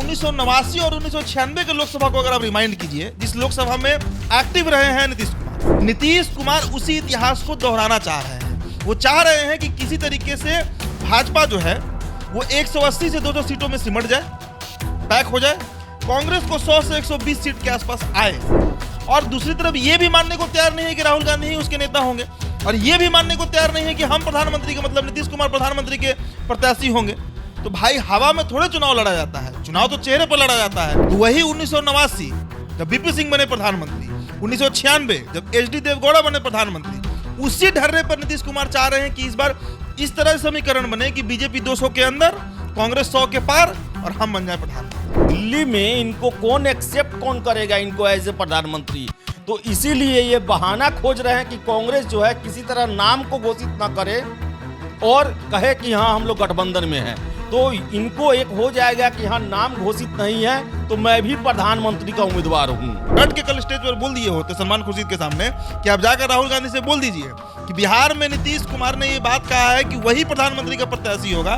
1989 और 1996 के लोकसभा को अगर आप रिमाइंड कीजिए, जिस लोकसभा में एक्टिव रहे हैं नीतीश कुमार उसी इतिहास को दोहराना चाह रहे हैं। वो चाह रहे हैं कि किसी तरीके से भाजपा जो है वो 180 से 200 सीटों में सिमट जाए, पैक हो जाए, कांग्रेस को 100 से 120 सीट के आसपास आए। और दूसरी तरफ ये भी मानने को तैयार नहीं है कि राहुल गांधी ही उसके नेता होंगे, और ये भी मानने को तैयार नहीं है कि हम प्रधानमंत्री के मतलब नीतीश कुमार प्रधानमंत्री के प्रत्याशी होंगे। तो भाई हवा में थोड़े चुनाव लड़ा जाता है, चुनाव तो चेहरे पर लड़ा जाता है। तो वही 1989 जब बीपी सिंह बने प्रधानमंत्री, 1996 जब एचडी देवगौड़ा बने प्रधानमंत्री, उसी ढर्रे पर नीतीश कुमार चाह रहे हैं कि इस बार इस तरह समीकरण बने कि बीजेपी 200 के अंदर, कांग्रेस 100 के पार और हम बन जाए प्रधानमंत्री। दिल्ली में इनको कौन एक्सेप्ट कौन करेगा इनको एज ए प्रधानमंत्री। तो इसीलिए ये बहाना खोज रहे हैं कि कांग्रेस जो है किसी तरह नाम को घोषित ना करे और कहे कि हाँ हम लोग गठबंधन में हैं। तो इनको एक हो जाएगा कि हाँ नाम घोषित नहीं है तो मैं भी प्रधानमंत्री का उम्मीदवार हूँ। डट के कल स्टेज पर बोल दिए होते सलमान खुर्शीद के सामने कि आप जाकर राहुल गांधी से बोल दीजिए कि बिहार में नीतीश कुमार ने ये बात कहा है कि वही प्रधानमंत्री का प्रत्याशी होगा,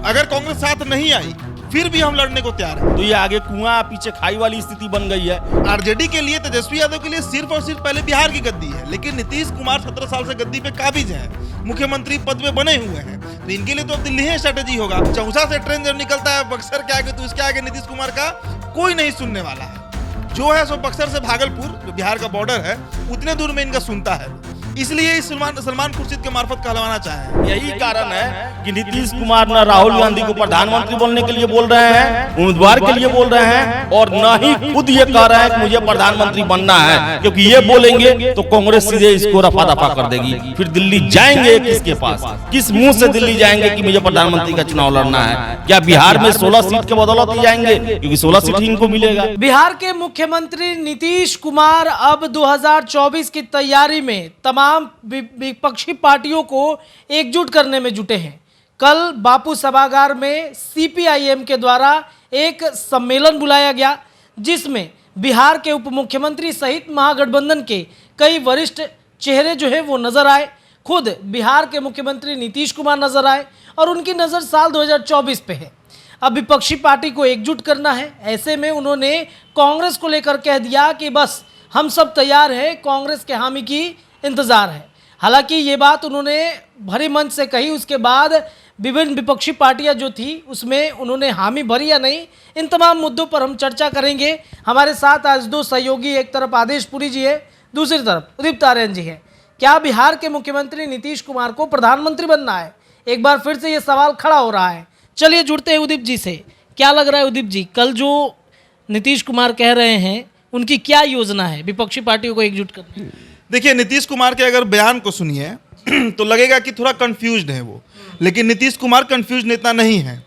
अगर कांग्रेस साथ नहीं आई फिर भी हम लड़ने को तैयार हैं। तो ये आगे कुआं पीछे खाई वाली स्थिति बन गई है। आरजेडी के लिए, तेजस्वी यादव के लिए सिर्फ और सिर्फ पहले बिहार की गद्दी है, लेकिन नीतीश कुमार 17 साल से गद्दी पे काबिज हैं, मुख्यमंत्री पद में बने हुए हैं। तो इनके लिए तो अब दिल्ली ही स्ट्रेटेजी होगा। चौसा से ट्रेन जब निकलता है बक्सर के आगे, तो इसके आगे नीतीश कुमार का कोई नहीं सुनने वाला है। जो है सो बक्सर से भागलपुर जो बिहार का बॉर्डर है उतने दूर में इनका सुनता है, इसलिए इस सलमान खुर्शीद के मार्फत कहलवाना चाहे। यही कारण है कि नीतीश कुमार न राहुल गांधी को प्रधानमंत्री बनने के लिए बोल रहे हैं, उम्मीदवार के लिए बोल रहे हैं, और न ही खुद ये कह रहे हैं कि मुझे प्रधानमंत्री बनना है, क्योंकि ये बोलेंगे तो कांग्रेस सीधे इसको रफा दफा कर देगी। फिर दिल्ली जाएंगे किसके पास, किस मुंह से दिल्ली जाएंगे कि मुझे प्रधानमंत्री का चुनाव लड़ना है। क्या बिहार में 16 सीट के बदौलत ही जाएंगे, क्योंकि 16 सीट ही इनको मिलेगा। बिहार के मुख्यमंत्री नीतीश कुमार अब 2024 की तैयारी में तमाम विपक्षी पार्टियों को एकजुट करने में जुटे हैं। कल बापू सभागार में सीपीआईएम के द्वारा एक सम्मेलन बुलाया गया, जिसमें बिहार के उप मुख्यमंत्री सहित महागठबंधन के कई वरिष्ठ चेहरे जो है वो नजर आए। खुद बिहार के मुख्यमंत्री नीतीश कुमार नजर आए और उनकी नज़र साल 2024 पे है। अब विपक्षी पार्टी को एकजुट करना है। ऐसे में उन्होंने कांग्रेस को लेकर कह दिया कि बस हम सब तैयार हैं, कांग्रेस के हामी की इंतज़ार है। हालांकि ये बात उन्होंने भरे मंच से कही, उसके बाद विभिन्न विपक्षी पार्टियां जो थी उसमें उन्होंने हामी भरी या नहीं, इन तमाम मुद्दों पर हम चर्चा करेंगे। हमारे साथ आज दो सहयोगी, एक तरफ आदेश पुरी जी है, दूसरी तरफ उदित आर्यन जी है। क्या बिहार के मुख्यमंत्री नीतीश कुमार को प्रधानमंत्री बनना है? एक बार फिर से ये सवाल खड़ा हो रहा है। चलिए जुड़ते हैं उदित जी से। क्या लग रहा है उदित जी, कल जो नीतीश कुमार कह रहे हैं उनकी क्या योजना है विपक्षी पार्टियों को एकजुट करने की? देखिए, नीतीश कुमार के अगर बयान को सुनिए तो लगेगा कि थोड़ा कंफ्यूज्ड है वो, लेकिन नीतीश कुमार कंफ्यूज्ड नेता नहीं है।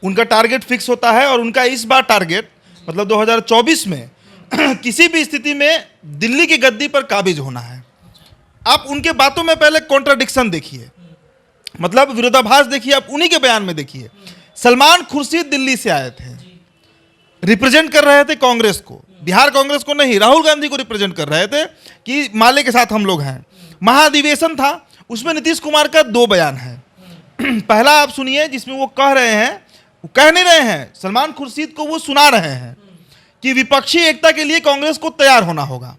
उनका टारगेट फिक्स होता है और उनका इस बार टारगेट मतलब 2024 में किसी भी स्थिति में दिल्ली की गद्दी पर काबिज होना है। आप उनके बातों में पहले कॉन्ट्राडिक्शन देखिए, मतलब विरोधाभास देखिए, आप उन्हीं के बयान में देखिए। सलमान खुर्शीद दिल्ली से आए थे, रिप्रेजेंट कर रहे थे कांग्रेस को, बिहार कांग्रेस को नहीं, राहुल गांधी को रिप्रेजेंट कर रहे थे कि माले के साथ हम लोग हैं। महाधिवेशन था, उसमें नीतीश कुमार का 2 बयान है। पहला आप सुनिए, जिसमें वो कह रहे हैं, वो कह नहीं रहे हैं, सलमान खुर्शीद को वो सुना रहे हैं कि विपक्षी एकता के लिए कांग्रेस को तैयार होना होगा।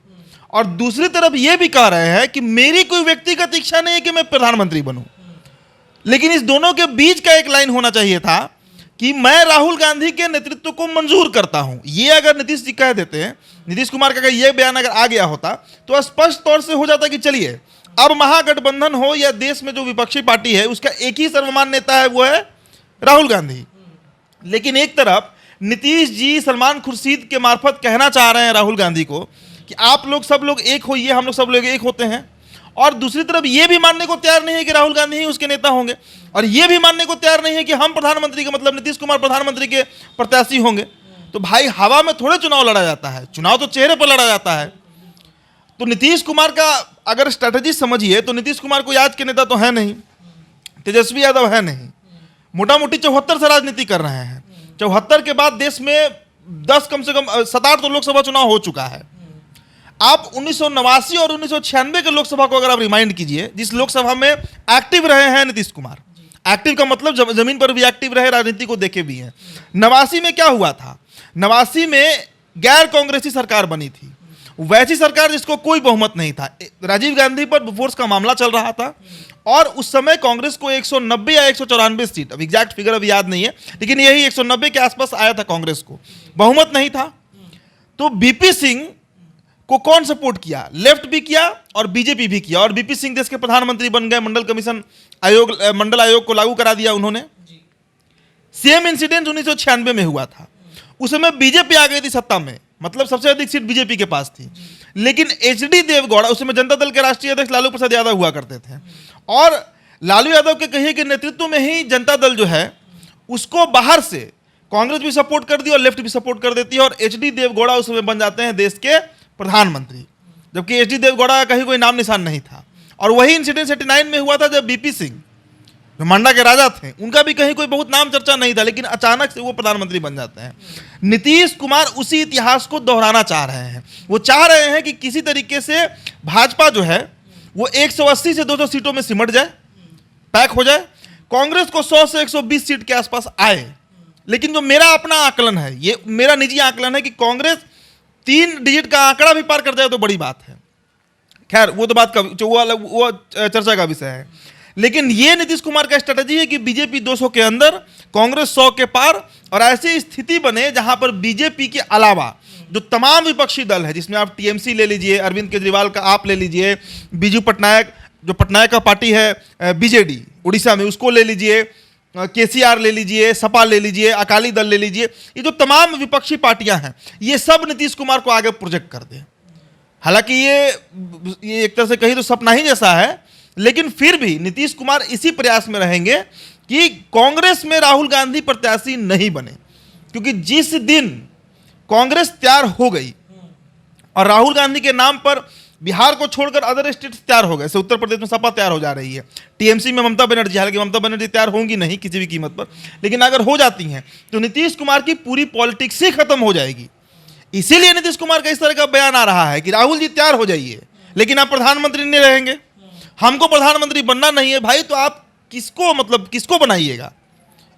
और दूसरी तरफ ये भी कह रहे हैं कि मेरी कोई व्यक्तिगत इच्छा नहीं है कि मैं प्रधानमंत्री बनूं, लेकिन इस दोनों के बीच का एक लाइन होना चाहिए था कि मैं राहुल गांधी के नेतृत्व को मंजूर करता हूं। ये अगर नीतीश जी कह देते हैं, नीतीश कुमार का ये बयान अगर आ गया होता तो स्पष्ट तौर से हो जाता कि चलिए अब महागठबंधन हो या देश में जो विपक्षी पार्टी है उसका एक ही सर्वमान्य नेता है, वो है राहुल गांधी। लेकिन एक तरफ नीतीश जी सलमान खुर्शीद के मार्फत कहना चाह रहे हैं राहुल गांधी को कि आप लोग सब लोग एक होइए, हम लोग सब लोग एक होते हैं, और दूसरी तरफ ये भी मानने को तैयार नहीं है कि राहुल गांधी ही उसके नेता होंगे, और ये भी मानने को तैयार नहीं है कि हम प्रधानमंत्री के मतलब नीतीश कुमार प्रधानमंत्री के प्रत्याशी होंगे। तो भाई हवा में थोड़े चुनाव लड़ा जाता है, चुनाव तो चेहरे पर लड़ा जाता है। तो नीतीश कुमार का अगर स्ट्रैटेजी समझिए तो नीतीश कुमार कोई आज के नेता तो है नहीं, तेजस्वी यादव है नहीं, मोटा मोटी 74 से राजनीति कर रहे हैं। 74 के बाद देश में 10 कम से कम 7-8 तो लोकसभा चुनाव हो चुका है। आप 1989 और 1996 के लोकसभा को अगर आप रिमाइंड कीजिए, जिस लोकसभा में एक्टिव रहे हैं नीतीश कुमार, एक्टिव का मतलब जमीन पर भी एक्टिव रहे, राजनीति को देखे भी हैं। 89 में क्या हुआ था? 89 में गैर कांग्रेसी सरकार बनी थी, वैसी सरकार जिसको कोई बहुमत नहीं था। राजीव गांधी पर बोफोर्स का मामला चल रहा था और उस समय कांग्रेस को 190 या 194 सीट, अब एग्जैक्ट फिगर अभी याद नहीं है, लेकिन यही 190 के आसपास आया था कांग्रेस को, बहुमत नहीं था। तो बीपी सिंह को कौन सपोर्ट किया? लेफ्ट भी किया और बीजेपी भी किया, और बीपी सिंह देश के प्रधानमंत्री बन गए। मंडल आयोग को लागू करा दिया उन्होंने। सेम इंसिडेंट 1996 में हुआ था। उस समय बीजेपी आ गई थी सत्ता में, मतलब सबसे अधिक सीट बीजेपी के पास थी, लेकिन एचडी देवगौड़ा, उस समय जनता दल के राष्ट्रीय अध्यक्ष लालू प्रसाद यादव हुआ करते थे, और लालू यादव के कहिए कि नेतृत्व में ही जनता दल जो है उसको बाहर से कांग्रेस भी सपोर्ट कर दी और लेफ्ट भी सपोर्ट कर देती है, और एचडी देवगौड़ा उस समय बन जाते हैं देश के प्रधानमंत्री, जबकि एचडी देवगौड़ा का कहीं कोई नाम निशान नहीं था। और वही इंसिडेंट 89 में हुआ था जब बीपी सिंह, जो मंडा के राजा थे, उनका भी कहीं कोई बहुत नाम चर्चा नहीं था, लेकिन अचानक से वो प्रधानमंत्री बन जाते हैं। नीतीश कुमार उसी इतिहास को दोहराना चाह रहे हैं। वो चाह रहे हैं कि किसी तरीके से भाजपा जो है वो 180 से 200 सीटों में सिमट जाए, पैक हो जाए, कांग्रेस को 100 से 120 सीट के आसपास आए। लेकिन जो मेरा अपना आकलन है, ये मेरा निजी आकलन है कि कांग्रेस 3 डिजिट का आंकड़ा भी पार कर जाए तो बड़ी बात है। खैर वो तो बात का वो चर्चा का विषय है, लेकिन ये नीतीश कुमार का स्ट्रेटजी है कि बीजेपी 200 के अंदर, कांग्रेस 100 के पार, और ऐसी स्थिति बने जहां पर बीजेपी के अलावा जो तमाम विपक्षी दल है, जिसमें आप टीएमसी ले लीजिए, अरविंद केजरीवाल का आप ले लीजिए, बीजू पटनायक, जो पटनायक का पार्टी है बीजेडी उड़ीसा में, उसको ले लीजिए, केसीआर ले लीजिए, सपा ले लीजिए, अकाली दल ले लीजिए, ये जो तमाम विपक्षी पार्टियां हैं, ये सब नीतीश कुमार को आगे प्रोजेक्ट कर दें। हालांकि ये एक तरह से कहीं तो सपना ही जैसा है, लेकिन फिर भी नीतीश कुमार इसी प्रयास में रहेंगे कि कांग्रेस में राहुल गांधी प्रत्याशी नहीं बने, क्योंकि जिस दिन कांग्रेस तैयार हो गई और राहुल गांधी के नाम पर बिहार को छोड़कर अदर स्टेट्स तैयार हो गए, जैसे उत्तर प्रदेश में सपा तैयार हो जा रही है, टीएमसी में ममता बनर्जी, हालांकि ममता बनर्जी तैयार होंगी नहीं किसी भी कीमत पर, लेकिन अगर हो जाती हैं तो नीतीश कुमार की पूरी पॉलिटिक्स ही खत्म हो जाएगी। इसीलिए नीतीश कुमार का इस तरह का बयान आ रहा है कि राहुल जी तैयार हो जाइए, लेकिन आप प्रधानमंत्री नहीं रहेंगे, हमको प्रधानमंत्री बनना नहीं है भाई, तो आप किसको बनाइएगा।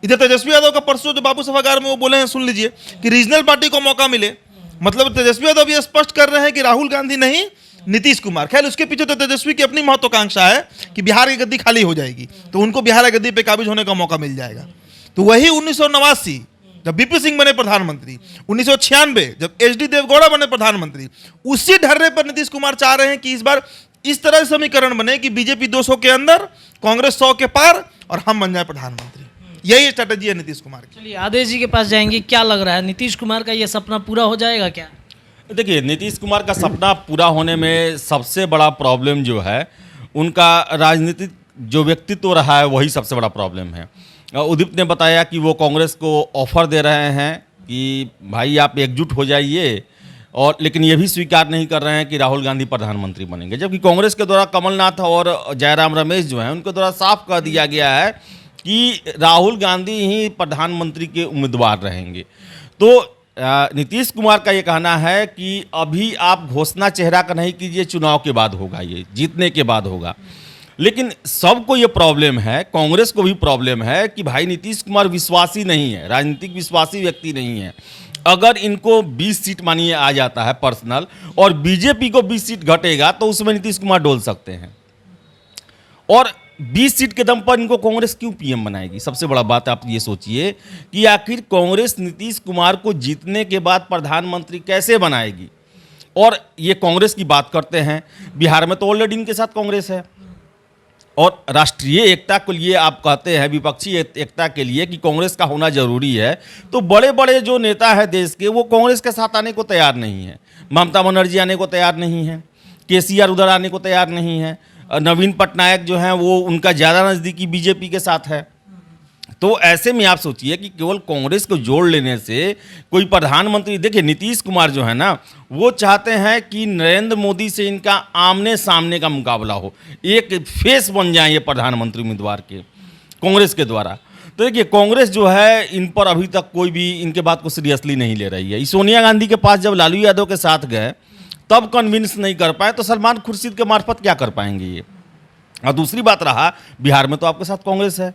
इधर तेजस्वी यादव का परसों जो बाबू सभागार में वो बोले हैं, सुन लीजिए, कि रीजनल पार्टी को मौका मिले, मतलब तेजस्वी यादव ये स्पष्ट कर रहे हैं कि राहुल गांधी नहीं, नीतीश कुमार। खैर उसके पीछे तो तेजस्वी की अपनी महत्वाकांक्षा है कि बिहार की गद्दी खाली हो जाएगी तो उनको बिहार की गद्दी पे काबिज होने का मौका मिल जाएगा। तो वही 1989 जब बीपी सिंह बने प्रधानमंत्री, 1996 जब एचडी देवगौड़ा बने प्रधानमंत्री, उसी ढर्रे पर नीतीश कुमार चाह रहे हैं कि इस बार इस तरह से समीकरण बने कि बीजेपी 200 के अंदर, कांग्रेस 100 के पार, और हम बन जाए प्रधानमंत्री। यही स्ट्रेटजी है नीतीश कुमार की। चलिए आदेश जी के पास जाएंगे, क्या लग रहा है नीतीश कुमार का ये सपना पूरा हो जाएगा क्या? देखिए, नीतीश कुमार का सपना पूरा होने में सबसे बड़ा प्रॉब्लम जो है, उनका राजनीतिक जो व्यक्तित्व रहा है वही सबसे बड़ा प्रॉब्लम है। उदित ने बताया कि वो कांग्रेस को ऑफर दे रहे हैं कि भाई आप एकजुट हो जाइए, और लेकिन ये भी स्वीकार नहीं कर रहे हैं कि राहुल गांधी प्रधानमंत्री बनेंगे, जबकि कांग्रेस के द्वारा कमलनाथ और जयराम रमेश जो हैं उनके द्वारा साफ कह दिया गया है कि राहुल गांधी ही प्रधानमंत्री के उम्मीदवार रहेंगे। तो नीतीश कुमार का ये कहना है कि अभी आप घोषणा चेहरा का नहीं कीजिए, चुनाव के बाद होगा, ये जीतने के बाद होगा। लेकिन सबको ये प्रॉब्लम है, कांग्रेस को भी प्रॉब्लम है कि भाई नीतीश कुमार विश्वासी नहीं है, राजनीतिक विश्वासी व्यक्ति नहीं है। अगर इनको 20 सीट मानिए आ जाता है पर्सनल, और बीजेपी को 20 सीट घटेगा, तो उसमें नीतीश कुमार डोल सकते हैं, और 20 सीट के दम पर इनको कांग्रेस क्यों पीएम बनाएगी? सबसे बड़ा बात आप ये सोचिए कि आखिर कांग्रेस नीतीश कुमार को जीतने के बाद प्रधानमंत्री कैसे बनाएगी? और ये कांग्रेस की बात करते हैं, बिहार में तो ऑलरेडी इनके साथ कांग्रेस है, और राष्ट्रीय एकता के लिए आप कहते हैं, विपक्षी एकता के लिए कि कांग्रेस का होना जरूरी है, तो बड़े बड़े जो नेता है देश के, वो कांग्रेस के साथ आने को तैयार नहीं है। ममता बनर्जी आने को तैयार नहीं है, केसीआर उधर आने को तैयार नहीं है, नवीन पटनायक जो हैं वो उनका ज़्यादा नज़दीकी बीजेपी के साथ है। तो ऐसे में आप सोचिए कि केवल कांग्रेस को जोड़ लेने से कोई प्रधानमंत्री, देखिए नीतीश कुमार जो है ना, वो चाहते हैं कि नरेंद्र मोदी से इनका आमने सामने का मुकाबला हो, एक फेस बन जाए ये प्रधानमंत्री उम्मीदवार के कांग्रेस के द्वारा। तो देखिए कांग्रेस जो है, इन पर अभी तक कोई भी इनके बात को सीरियसली नहीं ले रही है। सोनिया गांधी के पास जब लालू यादव के साथ गए तब कन्विंस नहीं कर पाए, तो सलमान खुर्शीद के मार्फत क्या कर पाएंगे ये? और दूसरी बात रहा, बिहार में तो आपके साथ कांग्रेस है,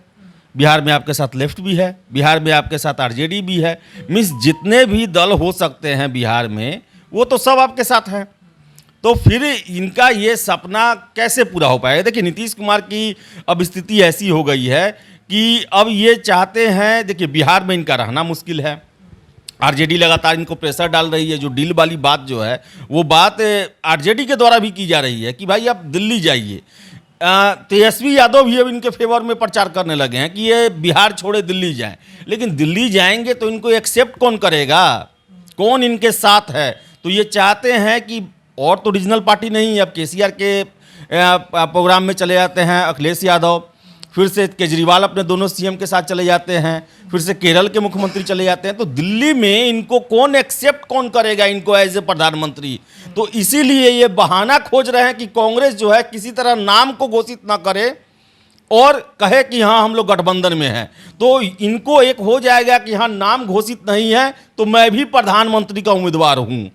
बिहार में आपके साथ लेफ्ट भी है, बिहार में आपके साथ आरजेडी भी है। मीन्स जितने भी दल हो सकते हैं बिहार में वो तो सब आपके साथ हैं। तो फिर इनका ये सपना कैसे पूरा हो पाएगा? देखिए नीतीश कुमार की अब स्थिति ऐसी हो गई है कि अब ये चाहते हैं, देखिए बिहार में इनका रहना मुश्किल है। आरजेडी लगातार इनको प्रेशर डाल रही है। जो डील वाली बात जो है वो बात आरजेडी के द्वारा भी की जा रही है कि भाई आप दिल्ली जाइए। तेजस्वी यादव भी अब इनके फेवर में प्रचार करने लगे हैं कि ये बिहार छोड़े दिल्ली जाएं। लेकिन दिल्ली जाएंगे तो इनको एक्सेप्ट कौन करेगा, कौन इनके साथ है? तो ये चाहते हैं कि और तो रीजनल पार्टी नहीं है, अब केसीआर के प्रोग्राम में चले जाते हैं अखिलेश यादव, फिर से केजरीवाल अपने दोनों सीएम के साथ चले जाते हैं, फिर से केरल के मुख्यमंत्री चले जाते हैं। तो दिल्ली में इनको कौन एक्सेप्ट कौन करेगा इनको एज ए प्रधानमंत्री? तो इसीलिए ये बहाना खोज रहे हैं कि कांग्रेस जो है किसी तरह नाम को घोषित ना करे और कहे कि हाँ हम लोग गठबंधन में हैं। तो इनको एक हो जाएगा कि हाँ नाम घोषित नहीं है तो मैं भी प्रधानमंत्री का उम्मीदवार हूँ।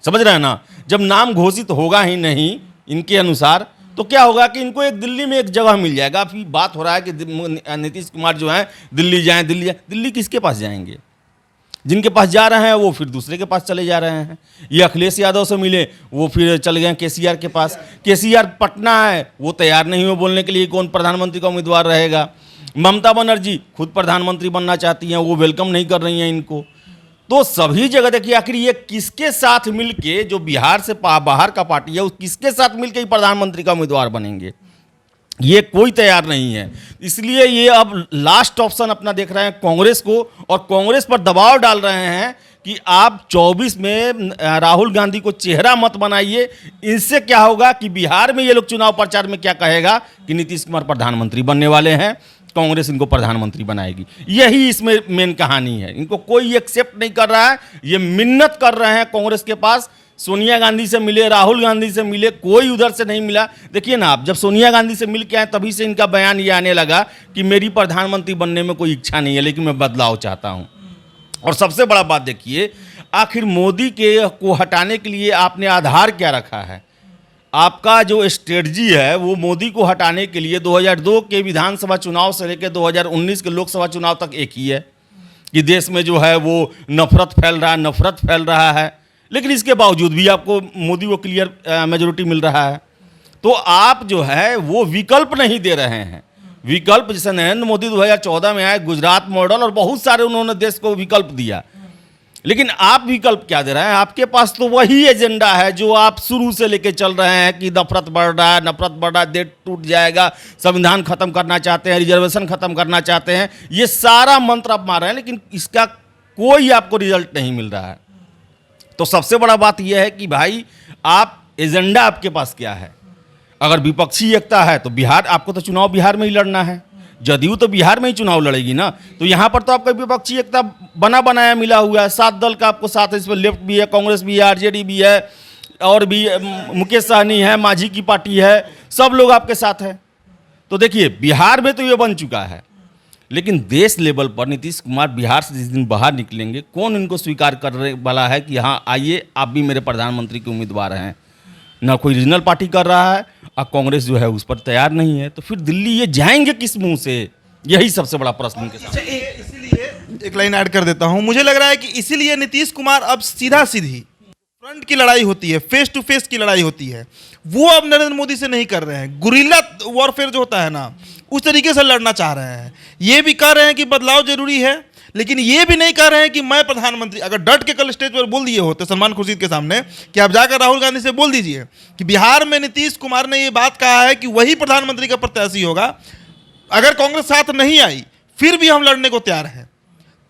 समझ रहे हैं ना? जब नाम घोषित होगा ही नहीं इनके अनुसार तो क्या होगा कि इनको एक दिल्ली में एक जगह मिल जाएगा। अभी बात हो रहा है कि नीतीश कुमार जो है दिल्ली जाएं, दिल्ली जाएं। दिल्ली किसके पास जाएंगे? जिनके पास जा रहे हैं वो फिर दूसरे के पास चले जा रहे हैं। ये अखिलेश यादव से मिले, वो फिर चले गए केसीआर के पास। केसीआर पटना है, वो तैयार नहीं हो बोलने के लिए कौन प्रधानमंत्री का उम्मीदवार रहेगा। ममता बनर्जी खुद प्रधानमंत्री बनना चाहती हैं, वो वेलकम नहीं कर रही हैं इनको। तो सभी जगह देखिए आखिर ये किसके साथ मिलके, जो बिहार से बाहर का पार्टी है उस किसके साथ मिलके प्रधानमंत्री का उम्मीदवार बनेंगे, ये कोई तैयार नहीं है। इसलिए ये अब लास्ट ऑप्शन अपना देख रहे हैं कांग्रेस को, और कांग्रेस पर दबाव डाल रहे हैं कि आप 24 में राहुल गांधी को चेहरा मत बनाइए। इनसे क्या होगा कि बिहार में ये लोग चुनाव प्रचार में क्या कहेगा कि नीतीश कुमार प्रधानमंत्री बनने वाले हैं, कांग्रेस इनको प्रधानमंत्री बनाएगी। यही इसमें मेन कहानी है। इनको कोई एक्सेप्ट नहीं कर रहा है, ये मिन्नत कर रहे हैं कांग्रेस के पास। सोनिया गांधी से मिले, राहुल गांधी से मिले, कोई उधर से नहीं मिला। देखिए ना, आप जब सोनिया गांधी से मिल के आए तभी से इनका बयान ये आने लगा कि मेरी प्रधानमंत्री बनने में कोई इच्छा नहीं है, लेकिन मैं बदलाव चाहता हूँ। और सबसे बड़ा बात देखिए, आखिर मोदी के को हटाने के लिए आपने आधार क्या रखा है? आपका जो स्ट्रेटजी है वो मोदी को हटाने के लिए 2002 के विधानसभा चुनाव से लेकर 2019 के लोकसभा चुनाव तक एक ही है कि देश में जो है वो नफरत फैल रहा है। लेकिन इसके बावजूद भी आपको मोदी को क्लियर मेजोरिटी मिल रहा है। तो आप जो है वो विकल्प नहीं दे रहे हैं। विकल्प जैसे नरेंद्र मोदी 2014 में आए, गुजरात मॉडल और बहुत सारे उन्होंने देश को विकल्प दिया। लेकिन आप विकल्प क्या दे रहे हैं? आपके पास तो वही एजेंडा है जो आप शुरू से लेके चल रहे हैं कि नफरत बढ़ रहा है, देश टूट जाएगा, संविधान खत्म करना चाहते हैं, रिजर्वेशन खत्म करना चाहते हैं। ये सारा मंत्र आप मार रहे हैं, लेकिन इसका कोई आपको रिजल्ट नहीं मिल रहा है। तो सबसे बड़ा बात यह है कि भाई आप एजेंडा आपके पास क्या है? अगर विपक्षी एकता है तो बिहार, आपको तो चुनाव बिहार में ही लड़ना है। जदयू तो बिहार में ही चुनाव लड़ेगी ना, तो यहाँ पर तो आपका विपक्षी एकता बना बनाया मिला हुआ है। 7 दल का आपको साथ है, इसमें लेफ्ट भी है, कांग्रेस भी है, आरजेडी भी है, और भी मुकेश सहनी है, मांझी की पार्टी है, सब लोग आपके साथ है। तो देखिए बिहार में तो ये बन चुका है, लेकिन देश लेवल पर नीतीश कुमार बिहार से जिस दिन बाहर निकलेंगे, कौन इनको स्वीकार करने वाला है कि हाँ आइए आप भी मेरे प्रधानमंत्री के उम्मीदवार हैं? ना कोई रीजनल पार्टी कर रहा है और कांग्रेस जो है उस पर तैयार नहीं है। तो फिर दिल्ली ये जाएंगे किस मुंह से? यही सबसे बड़ा प्रश्न इनके सामने। इसीलिए एक लाइन ऐड कर देता हूं, मुझे लग रहा है कि इसीलिए नीतीश कुमार अब सीधा सीधी फ्रंट की लड़ाई होती है, फेस टू फेस की लड़ाई होती है, वो अब नरेंद्र मोदी से नहीं कर रहे हैं। गुरिल्ला वॉरफेयर जो होता है ना, उस तरीके से लड़ना चाह रहे हैं। ये भी कह रहे हैं कि बदलाव जरूरी है, लेकिन ये भी नहीं कह रहे हैं कि मैं प्रधानमंत्री। अगर डट के कल स्टेज पर बोल दिए होते सलमान खुर्शीद के सामने कि आप जाकर राहुल गांधी से बोल दीजिए कि बिहार में नीतीश कुमार ने ये बात कहा है कि वही प्रधानमंत्री का प्रत्याशी होगा, अगर कांग्रेस साथ नहीं आई फिर भी हम लड़ने को तैयार हैं,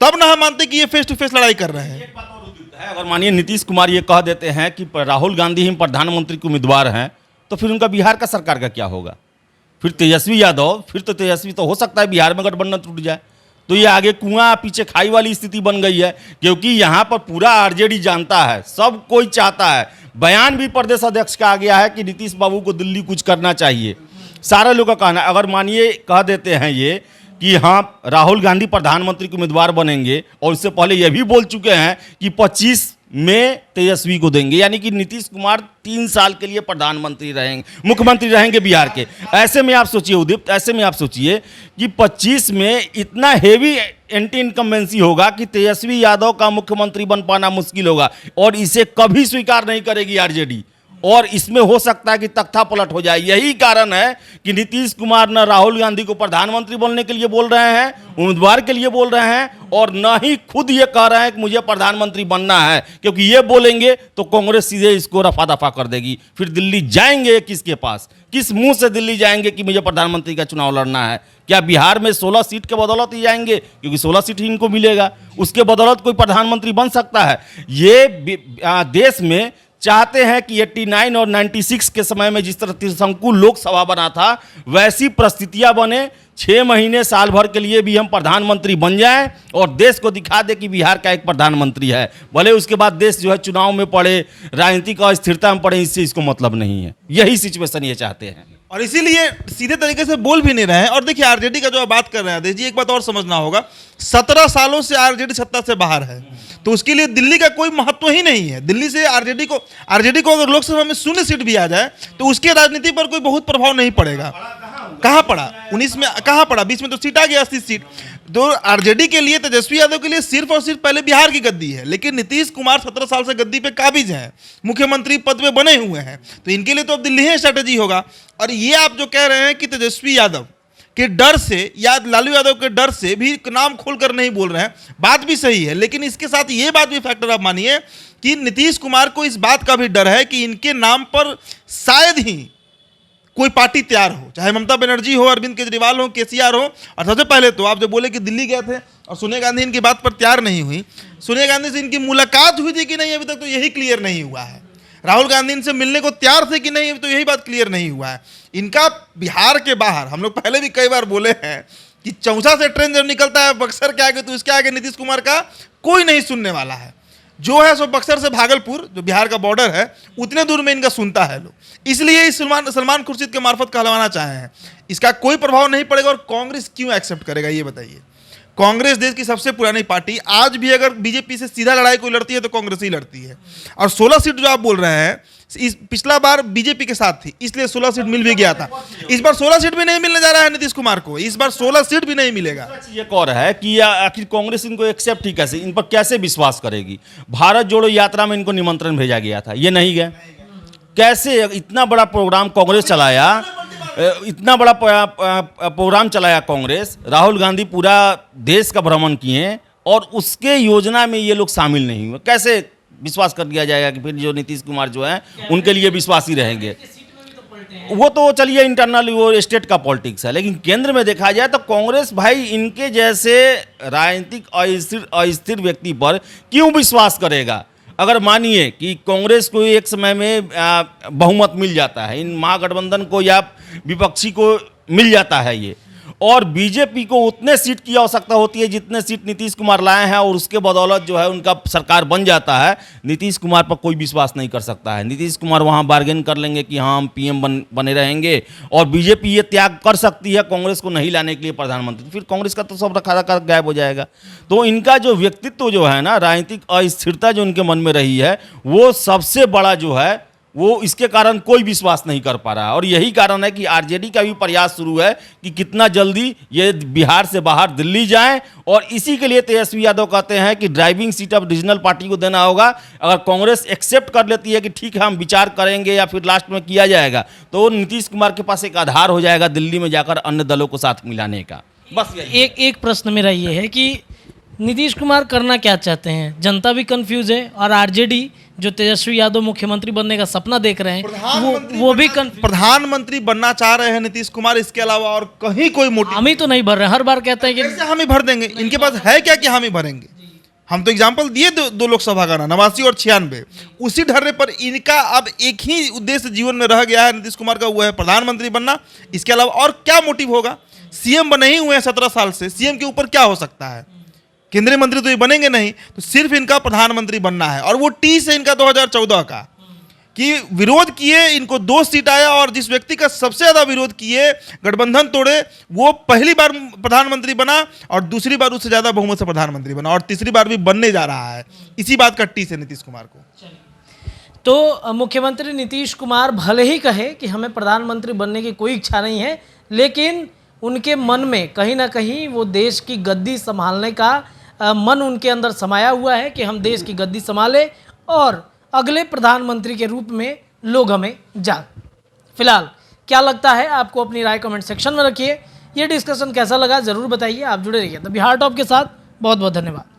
तब ना हम मानते कि ये फेस टू फेस लड़ाई कर रहे हैं। अगर मानिए नीतीश कुमार ये कह देते हैं कि राहुल गांधी ही प्रधानमंत्री के उम्मीदवार हैं, तो फिर उनका बिहार का सरकार का क्या होगा? फिर तेजस्वी यादव, फिर तो तेजस्वी तो हो सकता है बिहार में गठबंधन टूट जाए। तो ये आगे कुआं पीछे खाई वाली स्थिति बन गई है, क्योंकि यहाँ पर पूरा आरजेडी जानता है, सब कोई चाहता है। बयान भी प्रदेश अध्यक्ष का आ गया है कि नीतीश बाबू को दिल्ली कुछ करना चाहिए। सारे लोगों का कहना है, अगर मानिए कह देते हैं ये कि हाँ राहुल गांधी प्रधानमंत्री के उम्मीदवार बनेंगे, और इससे पहले ये भी बोल चुके हैं कि 25 में तेजस्वी को देंगे, यानी कि नीतीश कुमार 3 साल के लिए प्रधानमंत्री रहेंगे, मुख्यमंत्री रहेंगे बिहार के। ऐसे में आप सोचिए उदीप, ऐसे में आप सोचिए कि 25 में इतना हेवी एंटी इनकम्बेंसी होगा कि तेजस्वी यादव का मुख्यमंत्री बन पाना मुश्किल होगा, और इसे कभी स्वीकार नहीं करेगी आरजेडी, और इसमें हो सकता है कि तख्ता पलट हो जाए। यही कारण है कि नीतीश कुमार न राहुल गांधी को प्रधानमंत्री बनने के लिए बोल रहे हैं, उम्मीदवार के लिए बोल रहे हैं, और न ही खुद ये कह रहे हैं कि मुझे प्रधानमंत्री बनना है, क्योंकि ये बोलेंगे तो कांग्रेस सीधे इसको रफा दफा कर देगी। फिर दिल्ली जाएंगे किसके पास, किस मुंह से दिल्ली जाएंगे कि मुझे प्रधानमंत्री का चुनाव लड़ना है? क्या बिहार में 16 सीट के बदौलत ही जाएंगे, क्योंकि 16 सीट ही इनको मिलेगा, उसके बदौलत कोई प्रधानमंत्री बन सकता है? ये देश में चाहते हैं कि 89 और 96 के समय में जिस तरह त्रिशंकु लोकसभा बना था, वैसी परिस्थितियां बने, 6 महीने साल भर के लिए भी हम प्रधानमंत्री बन जाएं और देश को दिखा दे कि बिहार का एक प्रधानमंत्री है। भले उसके बाद देश जो है चुनाव में पड़े, राजनीतिक अस्थिरता में पड़े, इससे इसको मतलब नहीं है। यही सिचुएशन ये चाहते हैं, और इसीलिए सीधे तरीके से बोल भी नहीं रहे हैं। और देखिए आरजेडी का जो आप बात कर रहे हैं आदेश जी, एक बात और समझना होगा, 17 सालों से आरजेडी सत्ता से बाहर है, तो उसके लिए दिल्ली का कोई महत्व ही नहीं है। दिल्ली से आरजेडी को अगर लोकसभा में 0 सीट भी आ जाए तो उसके राजनीति पर कोई बहुत प्रभाव नहीं पड़ेगा। कहाँ पड़ा 19 में, कहाँ पड़ा 20 में तो सीट आ गया, 80 सीट। तो आरजेडी के लिए, तेजस्वी यादव के लिए सिर्फ और सिर्फ पहले बिहार की गद्दी है, लेकिन नीतीश कुमार 17 साल से गद्दी पे काबिज हैं, मुख्यमंत्री पद पे बने हुए हैं, तो इनके लिए तो अब दिल्ली ही स्ट्रैटेजी होगा। और ये आप जो कह रहे हैं कि तेजस्वी यादव के डर से या लालू यादव के डर से भी नाम खोलकर नहीं बोल रहे हैं, बात भी सही है, लेकिन इसके साथ ये बात भी फैक्टर आप मानिए कि नीतीश कुमार को इस बात का भी डर है कि इनके नाम पर शायद ही कोई पार्टी तैयार हो, चाहे ममता बनर्जी हो, अरविंद केजरीवाल हो, केसीआर हो। और सबसे पहले तो आप जो बोले कि दिल्ली गए थे और सोनिया गांधी इनकी बात पर तैयार नहीं हुई, सोनिया गांधी से इनकी मुलाकात हुई थी कि नहीं अभी तक तो यही क्लियर नहीं हुआ है। राहुल गांधी इनसे मिलने को तैयार थे कि नहीं, अभी तो यही बात क्लियर नहीं हुआ है। इनका बिहार के बाहर, हम लोग पहले भी कई बार बोले हैं कि चौसा से ट्रेन जब निकलता है बक्सर के आगे, तो उसके आगे नीतीश कुमार का कोई नहीं सुनने वाला है। जो है सो बक्सर से भागलपुर, जो बिहार का बॉर्डर है, उतने दूर में इनका सुनता है लोग, इसलिए इस सलमान खुर्शीद के मार्फत कहलवाना चाहे हैं। इसका कोई प्रभाव नहीं पड़ेगा। और कांग्रेस क्यों एक्सेप्ट करेगा ये बताइए? कांग्रेस देश की सबसे पुरानी पार्टी, आज भी अगर बीजेपी से सीधा लड़ाई कोई लड़ती है तो कांग्रेस ही लड़ती है। और 16 सीट जो आप बोल रहे हैं, इस पिछला बार बीजेपी के साथ थी, इसलिए 16 सीट मिल भी गया था। इस बार 16 सीट भी नहीं मिलने जा रहा है नीतीश कुमार को, इस बार 16 सीट भी नहीं मिलेगा। ये और है कि आखिर कांग्रेस इनको एक्सेप्ट ही कैसे, इन पर कैसे विश्वास करेगी? भारत जोड़ो यात्रा में इनको निमंत्रण भेजा गया था, ये नहीं गए, कैसे? इतना बड़ा प्रोग्राम कांग्रेस चलाया, इतना बड़ा प्रोग्राम चलाया कांग्रेस, राहुल गांधी पूरा देश का भ्रमण किए और उसके योजना में ये लोग शामिल नहीं हुए। कैसे विश्वास कर दिया जाएगा कि फिर जो नीतीश कुमार जो है उनके लिए विश्वासी रहेंगे? वो तो चलिए इंटरनल, वो स्टेट का पॉलिटिक्स है, लेकिन केंद्र में देखा जाए तो कांग्रेस भाई इनके जैसे राजनीतिक अस्थिर व्यक्ति पर क्यों विश्वास करेगा? अगर मानिए कि कांग्रेस को एक समय में बहुमत मिल जाता है, इन महागठबंधन को या विपक्षी को मिल जाता है ये, और बीजेपी को उतने सीट की आवश्यकता होती है जितने सीट नीतीश कुमार लाए हैं, और उसके बदौलत जो है उनका सरकार बन जाता है, नीतीश कुमार पर कोई विश्वास नहीं कर सकता है। नीतीश कुमार वहाँ बार्गेन कर लेंगे कि हाँ हम पीएम बने रहेंगे, और बीजेपी ये त्याग कर सकती है कांग्रेस को नहीं लाने के लिए प्रधानमंत्री, फिर कांग्रेस का तो सब रखा रखा गायब हो जाएगा। तो इनका जो व्यक्तित्व जो है ना, राजनीतिक अस्थिरता जो उनके मन में रही है, वो सबसे बड़ा जो है वो इसके कारण कोई विश्वास नहीं कर पा रहा है। और यही कारण है कि आरजेडी का भी प्रयास शुरू है कि कितना जल्दी ये बिहार से बाहर दिल्ली जाएं, और इसी के लिए तेजस्वी यादव कहते हैं कि ड्राइविंग सीट अब रीजनल पार्टी को देना होगा। अगर कांग्रेस एक्सेप्ट कर लेती है कि ठीक है हम विचार करेंगे या फिर लास्ट में किया जाएगा, तो नीतीश कुमार के पास एक आधार हो जाएगा दिल्ली में जाकर अन्य दलों को साथ मिलाने का। बस एक प्रश्न मेरा ये है कि नीतीश कुमार करना क्या चाहते हैं? जनता भी कंफ्यूज है, और आरजेडी जो तेजस्वी यादव मुख्यमंत्री बनने का सपना देख रहे हैं वो भी प्रधानमंत्री बनना चाह रहे हैं नीतीश कुमार, इसके अलावा और कहीं कोई मोटिव हम ही तो नहीं भर रहे। हर बार कहते हैं कि कैसे हम ही भर देंगे, इनके पास है क्या कि हम ही भरेंगे? हम तो एग्जाम्पल दिए दो लोकसभा का ना, 89 और 96। उसी ढर्रे पर इनका अब एक ही उद्देश्य जीवन में रह गया है नीतीश कुमार का, वो है प्रधानमंत्री बनना। इसके अलावा और क्या मोटिव होगा? सीएम बने ही हुए हैं 17 साल से, सीएम के ऊपर क्या हो सकता है? केंद्रीय मंत्री तो ये बनेंगे नहीं, तो सिर्फ इनका प्रधानमंत्री बनना है। और वो टी से इनका 2014 का कि विरोध किए, इनको 2 सीट आया, और जिस व्यक्ति का सबसे ज्यादा विरोध किए, गठबंधन तोड़े, वो पहली बार प्रधानमंत्री बना और दूसरी बार उससे ज्यादा बहुमत से प्रधानमंत्री बना और तीसरी बार भी बनने जा रहा है। इसी बात का टीस है नीतीश कुमार को। तो मुख्यमंत्री नीतीश कुमार भले ही कहे कि हमें प्रधानमंत्री बनने की कोई इच्छा नहीं है, लेकिन उनके मन में कहीं ना कहीं वो देश की गद्दी संभालने का मन उनके अंदर समाया हुआ है कि हम देश की गद्दी संभालें और अगले प्रधानमंत्री के रूप में लोग हमें जान। फिलहाल क्या लगता है आपको, अपनी राय कमेंट सेक्शन में रखिए। ये डिस्कशन कैसा लगा ज़रूर बताइए। आप जुड़े रहिए द बिहार टॉप के साथ। बहुत बहुत धन्यवाद।